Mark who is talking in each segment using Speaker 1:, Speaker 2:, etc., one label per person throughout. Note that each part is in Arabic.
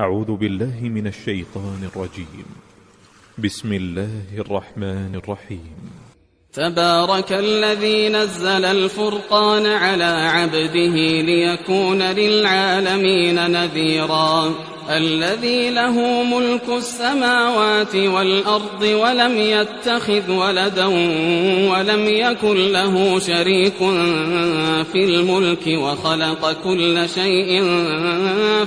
Speaker 1: أعوذ بالله من الشيطان الرجيم. بسم الله الرحمن الرحيم.
Speaker 2: تبارك الذي نزل الفرقان على عبده ليكون للعالمين نذيرا. الذي له ملك السماوات والأرض ولم يتخذ ولدا ولم يكن له شريك في الملك وخلق كل شيء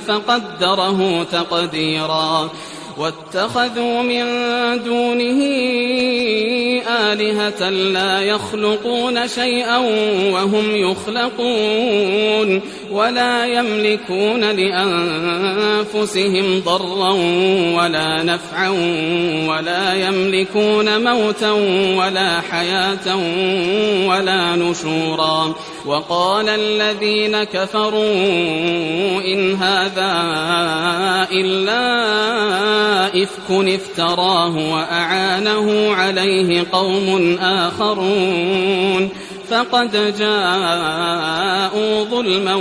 Speaker 2: فقدره تقديرا. واتخذوا من دونه آلهة لا يخلقون شيئا وهم يخلقون ولا يملكون لأنفسهم ضرا ولا نفعا ولا يملكون موتا ولا حياة ولا نشورا. وقال الذين كفروا إن هذا إلا إفك افتراه وأعانه عليه قوم آخرون فقد جاءوا ظلما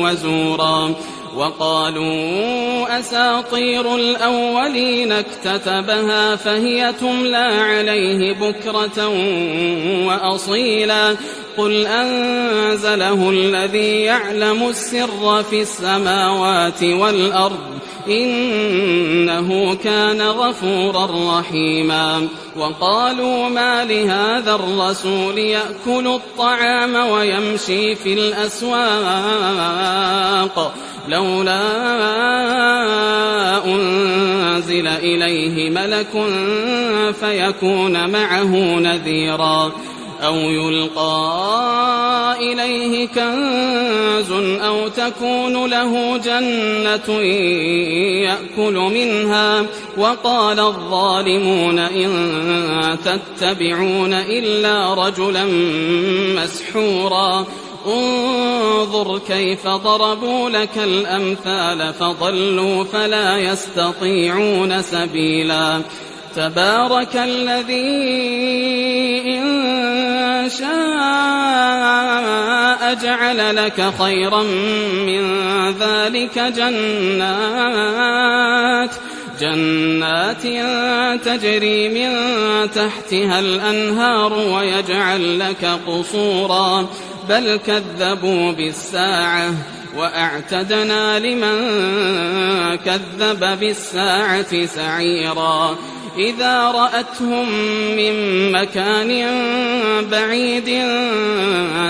Speaker 2: وزورا. وقالوا أساطير الأولين اكتتبها فهي تملى عليه بكرة وأصيلا. قل أنزله الذي يعلم السر في السماوات والأرض إنه كان غفورا رحيما. وقالوا ما لهذا الرسول يأكل الطعام ويمشي في الأسواق لولا أنزل إليه ملك فيكون معه نذيرا. أو يلقى إليه كنز أو تكون له جنة يأكل منها. وقال الظالمون إن تتبعون إلا رجلا مسحورا. انظر كيف ضربوا لك الأمثال فضلوا فلا يستطيعون سبيلا. تبارك الذي إن شاء جعل لك خيرا من ذلك جنات تجري من تحتها الأنهار ويجعل لك قصورا. بل كذبوا بالساعة وأعتدنا لمن كذب بالساعة سعيرا. إذا رأتهم من مكان بعيد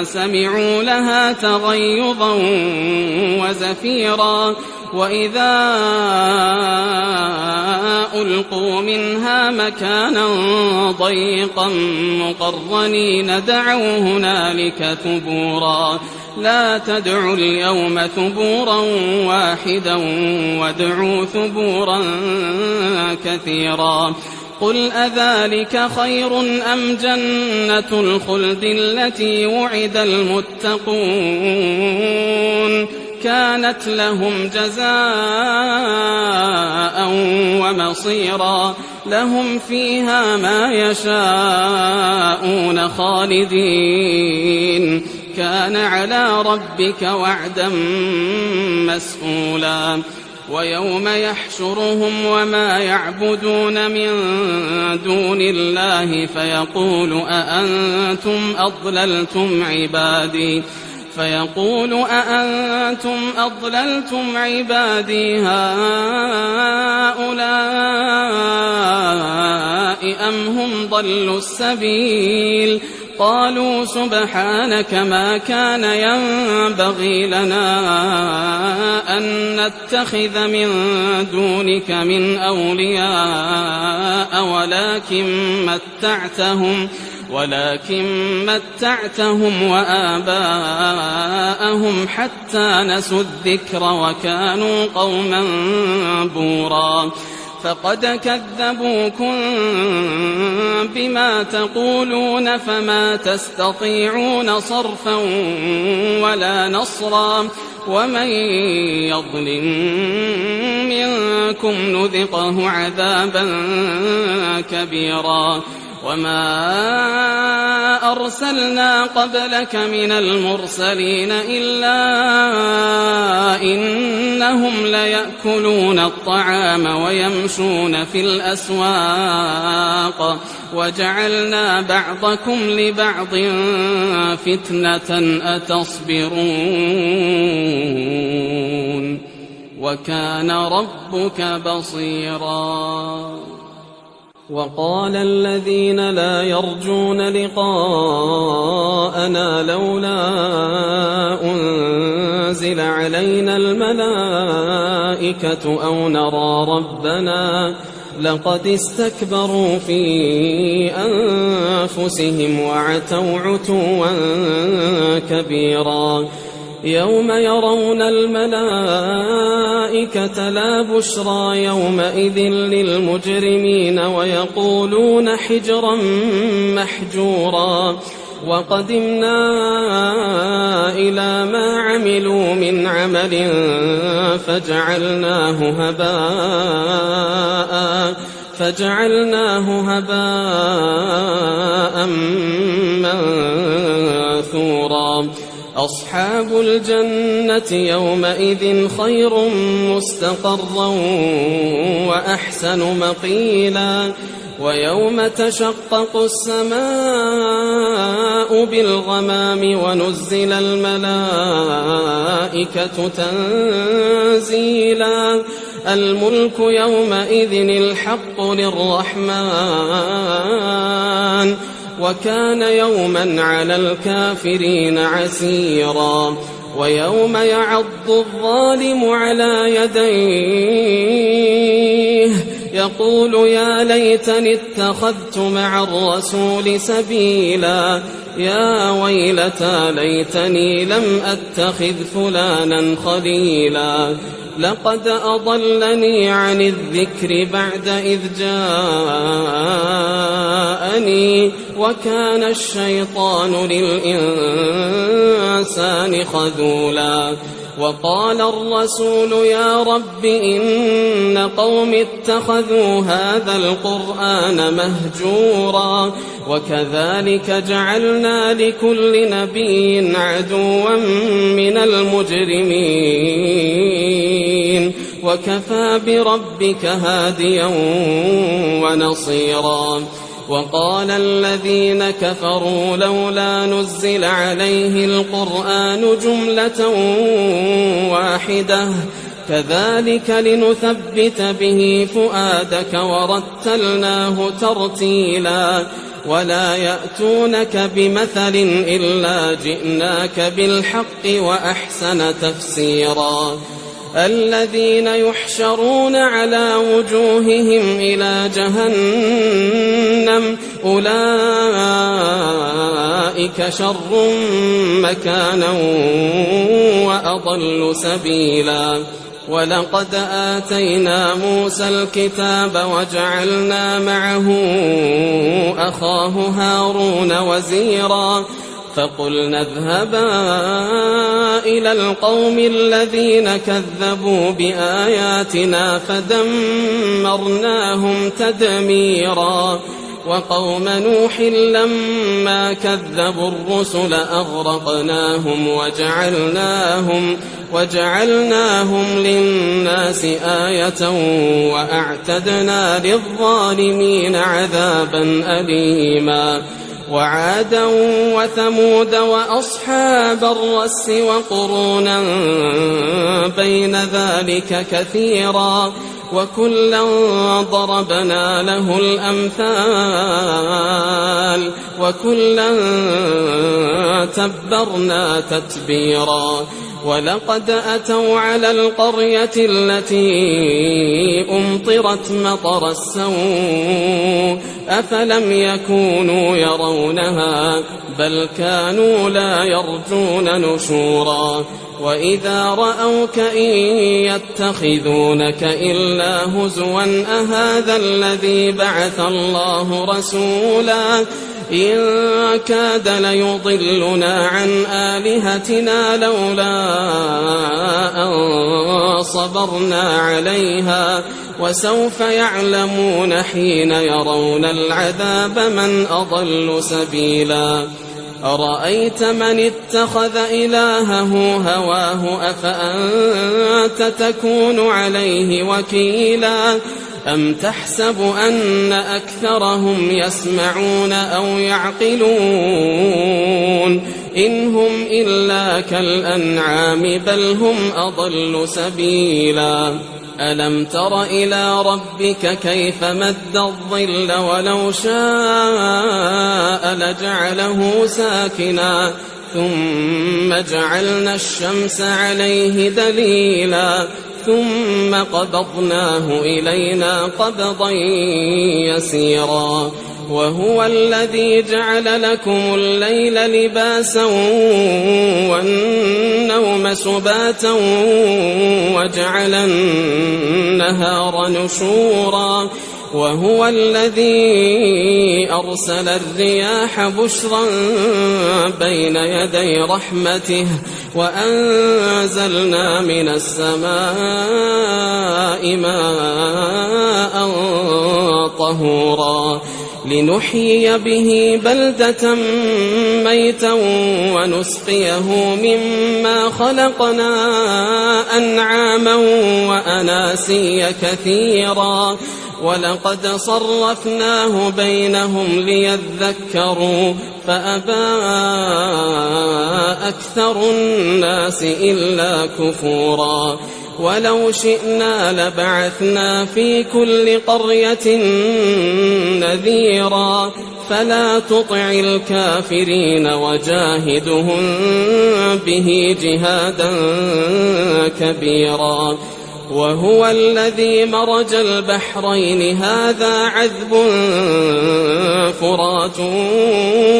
Speaker 2: سمعوا لها تغيظا وزفيرا. وإذا ألقوا منها مكانا ضيقا مقرنين دعوا هنالك ثبورا. لا تدعوا اليوم ثبورا واحدا وادعوا ثبورا كثيرا. قل أذلك خير أم جنة الخلد التي وعد المتقون كانت لهم جزاء ومصيرا. لهم فيها ما يشاءون خالدين كان على ربك وعدا مسئولا. ويوم يحشرهم وما يعبدون من دون الله فيقول أأنتم أضللتم عبادي هؤلاء أم هم ضلوا السبيل. قالوا سبحانك ما كان ينبغي لنا أن نتخذ من دونك من أولياء ولكن متعتهم وآباءهم حتى نسوا الذكر وكانوا قوما بورا. فقد كذبوكم بما تقولون فما تستطيعون صرفا ولا نصرا. ومن يظلم منكم نذقه عذابا كبيرا. وما أرسلنا قبلك من المرسلين إلا إنهم ليأكلون الطعام ويمشون في الأسواق وجعلنا بعضكم لبعض فتنة أتصبرون وكان ربك بصيرا. وقال الذين لا يرجون لقاءنا لولا أنزل علينا الملائكة أو نرى ربنا لقد استكبروا في أنفسهم وعتوا عتوا كبيرا. يوم يرون الملائكة لا بشرى يومئذ للمجرمين ويقولون حجرا محجورا. وقدمنا إلى ما عملوا من عمل فجعلناه هباء منثورا. أصحاب الجنة يومئذ خير مستقرا وأحسن مقيلا. ويوم تشقق السماء بالغمام ونزل الملائكة تنزيلا. الملك يومئذ الحق للرحمن وكان يوما على الكافرين عسيرا. ويوم يعض الظالم على يديه يقول يا ليتني اتخذت مع الرسول سبيلا. يا ويلتى ليتني لم أتخذ فلانا خليلا. لقد أضلني عن الذكر بعد إذ جاءني وكان الشيطان للإنسان خذولا. وقال الرسول يا رب إن قوم اتخذوا هذا القرآن مهجورا. وكذلك جعلنا لكل نبي عدوا من المجرمين وكفى بربك هاديا ونصيرا. وقال الذين كفروا لولا نزل عليه القرآن جملة واحدة كذلك لنثبت به فؤادك ورتلناه ترتيلا. ولا يأتونك بمثل إلا جئناك بالحق وأحسن تفسيرا. الذين يحشرون على وجوههم إلى جهنم أولئك شر مكانا وأضل سبيلا. ولقد آتينا موسى الكتاب وجعلنا معه أخاه هارون وزيرا. فقلنا اذهبا إلى القوم الذين كذبوا بآياتنا فدمرناهم تدميرا. وقوم نوح لما كذبوا الرسل أغرقناهم وجعلناهم للناس آية وأعتدنا للظالمين عذابا أليما. وعادا وثمود وأصحاب الرس وقرونا بين ذلك كثيرا. وكلا ضربنا له الأمثال وكلا تبرنا تتبيرا. ولقد أتوا على القرية التي أمطرت مطر السوء أفلم يكونوا يرونها بل كانوا لا يرجون نشورا. وإذا رأوك إن يتخذونك إلا هزوا أهذا الذي بعث الله رسولا إن كاد ليضلنا عن آلهتنا لولا أن صبرنا عليها وسوف يعلمون حين يرون العذاب من أضل سبيلا أرأيت من اتخذ إلهه هواه أفأنت تكون عليه وكيلا أم تحسب أن أكثرهم يسمعون أو يعقلون إن هم إلا كالأنعام بل هم أضل سبيلا ألم تر إلى ربك كيف مد الظل ولو شاء لجعله ساكنا ثم جعلنا الشمس عليه دليلا ثم قبضناه إلينا قبضا يسيرا وهو الذي جعل لكم الليل لباسا والنوم سباتا وجعل النهار نشورا وهو الذي أرسل الرياح بشرا بين يدي رحمته وأنزلنا من السماء ماء طهورا لنحيي به بلدة ميتا ونسقيه مما خلقنا أنعاما وأناسيا كثيرا ولقد صرفناه بينهم ليذكروا فأبى أكثر الناس إلا كفورا ولو شئنا لبعثنا في كل قرية نذيرا فلا تطع الكافرين وجاهدهم به جهادا كبيرا وهو الذي مرج البحرين هذا عذب فرات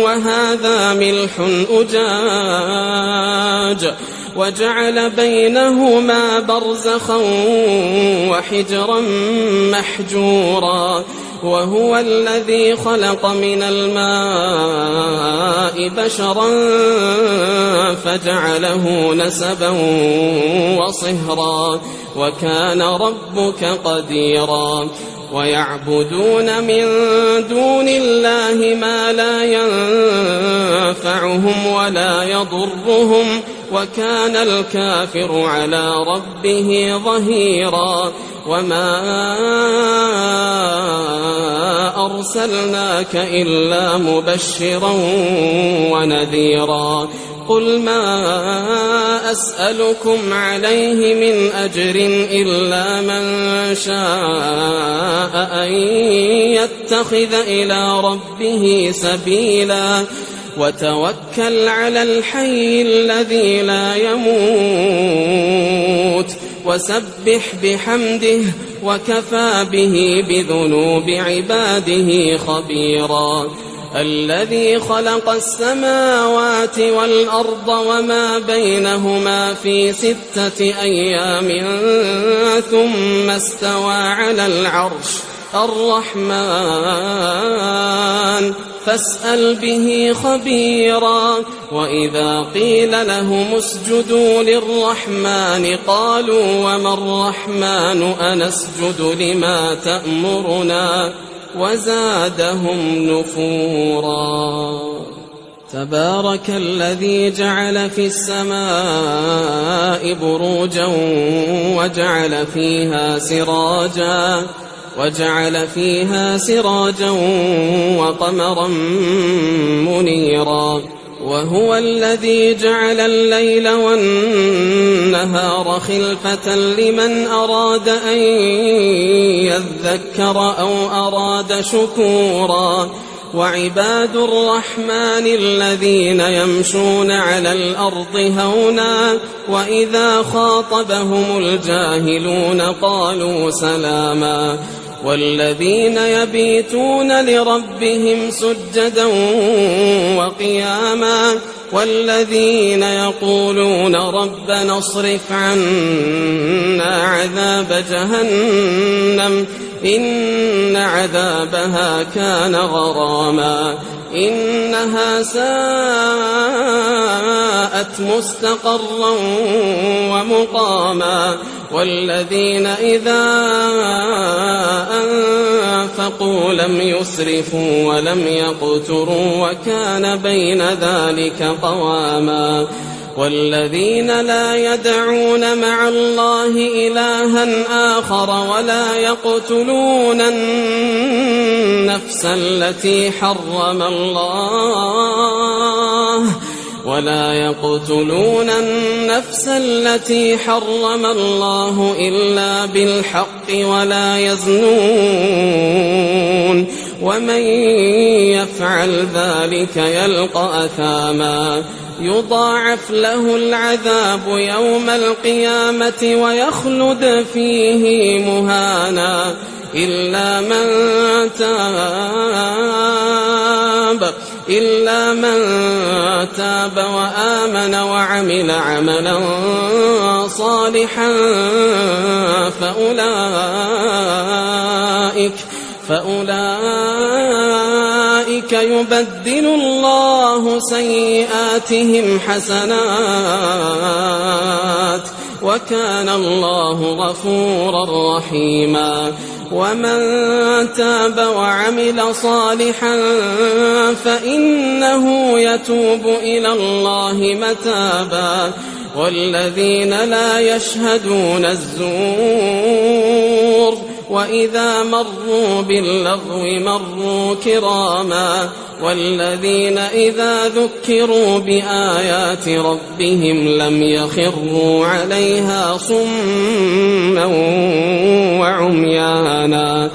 Speaker 2: وهذا ملح أجاج وجعل بينهما برزخا وحجرا محجورا وهو الذي خلق من الماء بشرا فجعله نسبا وصهرا وكان ربك قديرا ويعبدون من دون الله ما لا ينفعهم ولا يضرهم وكان الكافر على ربه ظهيرا وما أرسلناك إلا مبشرا ونذيرا قل ما أسألكم عليه من أجر إلا من شاء أن يتخذ إلى ربه سبيلا وتوكل على الحي الذي لا يموت وسبح بحمده وكفى به بذنوب عباده خبيرا الذي خلق السماوات والأرض وما بينهما في 6 أيام ثم استوى على العرش الرحمن فاسأل به خبيرا وإذا قيل لهم اسجدوا للرحمن قالوا وما الرحمن أنسجد لما تأمرنا وزادهم نفورا تبارك الذي جعل في السماء بروجا وجعل فيها سراجا وقمرا منيرا وهو الذي جعل الليل والنهار خلفة لمن أراد أن يذكر أو أراد شكورا وعباد الرحمن الذين يمشون على الأرض هونا وإذا خاطبهم الجاهلون قالوا سلاما والذين يبيتون لربهم سجدا وقياما والذين يقولون ربنا اصرف عنا عذاب جهنم إن عذابها كان غراما إنها ساءت مستقرا ومقاما والذين إذا أنفقوا لم يسرفوا ولم يقتروا وكان بين ذلك قواما والذين لا يدعون مع الله إلها آخر ولا يقتلون النفس التي حرم الله إلا بالحق ولا يزنون ومن يفعل ذلك يلقى أثاما يضاعف له العذاب يوم القيامة ويخلد فيه مهانا إلا من تاب وآمن وعمل عملا صالحا فأولئك يبدل الله سيئاتهم حسنات وكان الله غفورا رحيما ومن تاب وعمل صالحا فإنه يتوب إلى الله متابا والذين لا يشهدون الزور وإذا مروا باللغو مروا كراما والذين إذا ذكروا بآيات ربهم لم يخروا عليها صما وعميانا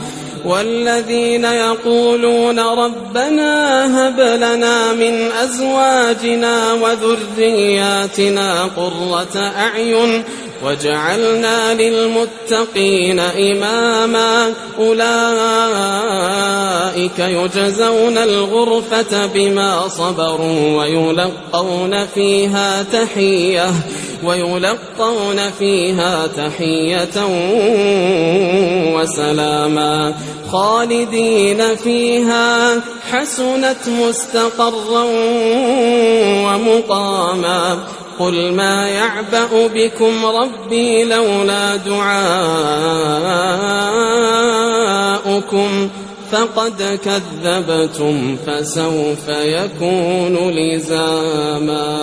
Speaker 2: والذين يقولون ربنا هب لنا من أزواجنا وذرياتنا قرة أعين وجعلنا للمتقين إماما أولئك يجزون الغرفة بما صبروا ويلقون فيها تحية وسلاما خالدين فيها حسنت مستقرا ومقاما قل ما يعبأ بكم ربي لولا دعاؤكم فقد كذبتم فسوف يكون لزاما.